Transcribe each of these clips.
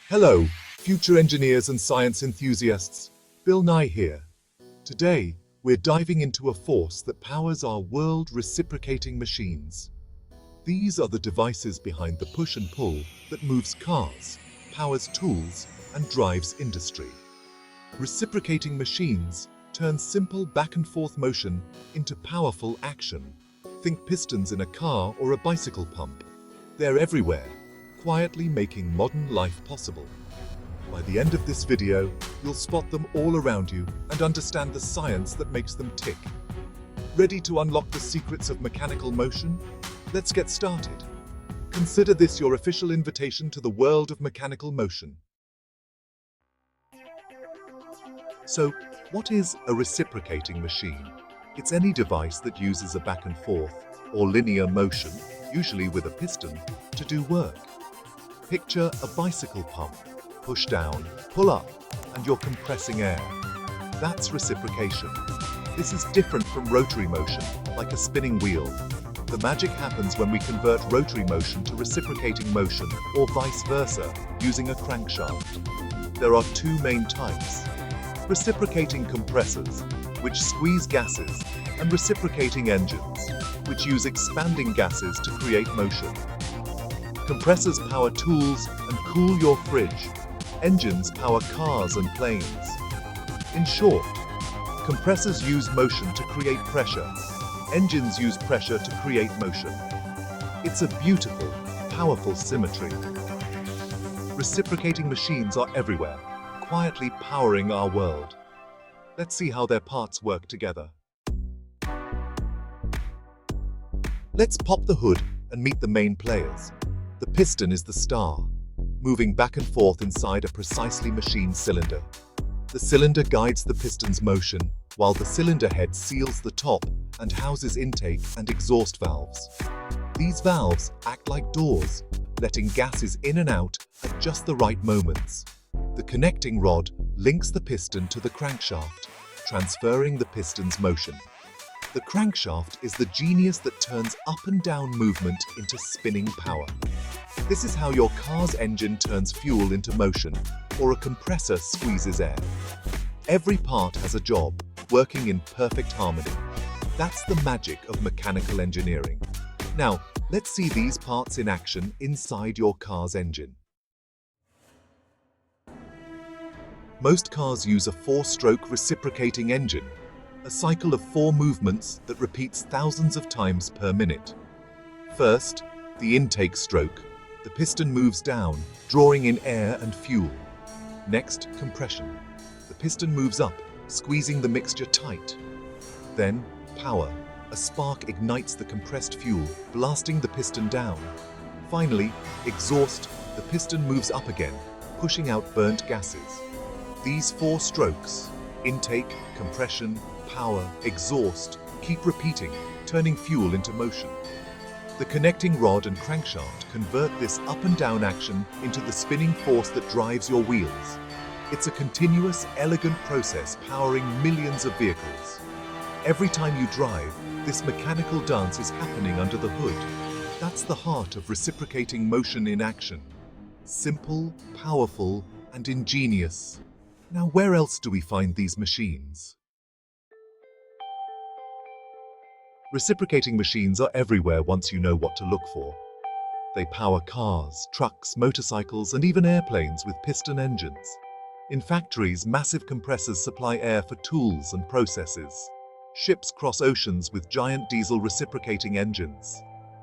Hello, future engineers and science enthusiasts. Bill Nye here. Today, we're diving into a force that powers our world: reciprocating machines. These are the devices behind the push and pull that moves cars, powers tools, and drives industry. Reciprocating machines turn simple back and forth motion into powerful action. Think pistons in a car or a bicycle pump. They're everywhere, quietly making modern life possible. By the end of this video, you'll spot them all around you and understand the science that makes them tick. Ready to unlock the secrets of mechanical motion? Let's get started. Consider this your official invitation to the world of mechanical motion. So, what is a reciprocating machine? It's any device that uses a back and forth or linear motion, usually with a piston, to do work. Picture a bicycle pump. Push down, pull up, and you're compressing air. That's reciprocation. This is different from rotary motion, like a spinning wheel. The magic happens when we convert rotary motion to reciprocating motion, or vice versa, using a crankshaft. There are two main types: reciprocating compressors, which squeeze gases, and reciprocating engines, which use expanding gases to create motion. Compressors power tools and cool your fridge. Engines power cars and planes. In short, compressors use motion to create pressure. Engines use pressure to create motion. It's a beautiful, powerful symmetry. Reciprocating machines are everywhere, quietly powering our world. Let's see how their parts work together. Let's pop the hood and meet the main players. The piston is the star, moving back and forth inside a precisely machined cylinder. The cylinder guides the piston's motion, while the cylinder head seals the top and houses intake and exhaust valves. These valves act like doors, letting gases in and out at just the right moments. The connecting rod links the piston to the crankshaft, transferring the piston's motion. The crankshaft is the genius that turns up and down movement into spinning power. This is how your car's engine turns fuel into motion, or a compressor squeezes air. Every part has a job, working in perfect harmony. That's the magic of mechanical engineering. Now, let's see these parts in action inside your car's engine. Most cars use a 4-stroke reciprocating engine, a cycle of 4 movements that repeats thousands of times per minute. First, the intake stroke. The piston moves down, drawing in air and fuel. Next, compression. The piston moves up, squeezing the mixture tight. Then, power. A spark ignites the compressed fuel, blasting the piston down. Finally, exhaust. The piston moves up again, pushing out burnt gases. These 4 strokes, intake, compression, power, exhaust, keep repeating, turning fuel into motion. The connecting rod and crankshaft convert this up and down action into the spinning force that drives your wheels. It's a continuous, elegant process powering millions of vehicles. Every time you drive, this mechanical dance is happening under the hood. That's the heart of reciprocating motion in action. Simple, powerful, and ingenious. Now, where else do we find these machines? Reciprocating machines are everywhere once you know what to look for. They power cars, trucks, motorcycles, and even airplanes with piston engines. In factories, massive compressors supply air for tools and processes. Ships cross oceans with giant diesel reciprocating engines.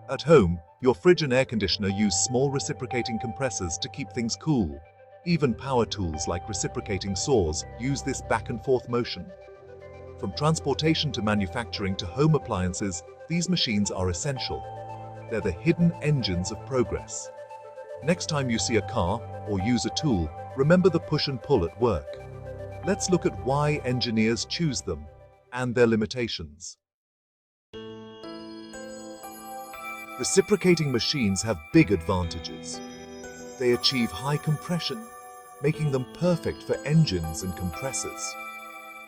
At home, your fridge and air conditioner use small reciprocating compressors to keep things cool. Even power tools like reciprocating saws use this back and forth motion. From transportation to manufacturing to home appliances, these machines are essential. They're the hidden engines of progress. Next time you see a car or use a tool, remember the push and pull at work. Let's look at why engineers choose them and their limitations. Reciprocating machines have big advantages. They achieve high compression, making them perfect for engines and compressors.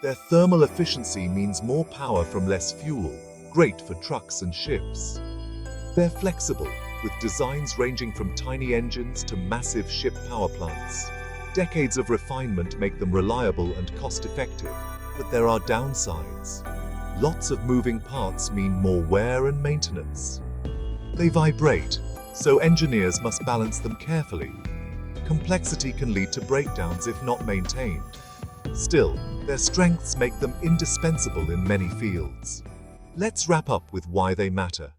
Their thermal efficiency means more power from less fuel, great for trucks and ships. They're flexible, with designs ranging from tiny engines to massive ship power plants. Decades of refinement make them reliable and cost-effective, but there are downsides. Lots of moving parts mean more wear and maintenance. They vibrate, so engineers must balance them carefully. Complexity can lead to breakdowns if not maintained. Still, their strengths make them indispensable in many fields. Let's wrap up with why they matter.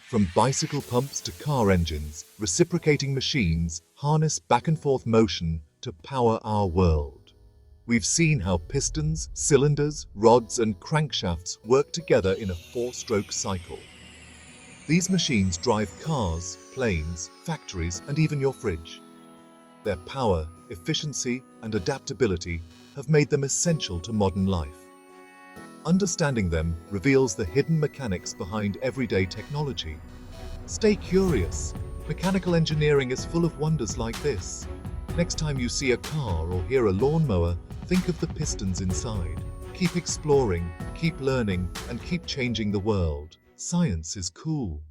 From bicycle pumps to car engines, reciprocating machines harness back-and-forth motion to power our world. We've seen how pistons, cylinders, rods, and crankshafts work together in a four-stroke cycle. These machines drive cars, planes, factories, and even your fridge. Their power, efficiency, and adaptability have made them essential to modern life. Understanding them reveals the hidden mechanics behind everyday technology. Stay curious. Mechanical engineering is full of wonders like this. Next time you see a car or hear a lawnmower, think of the pistons inside. Keep exploring, keep learning, and keep changing the world. Science is cool.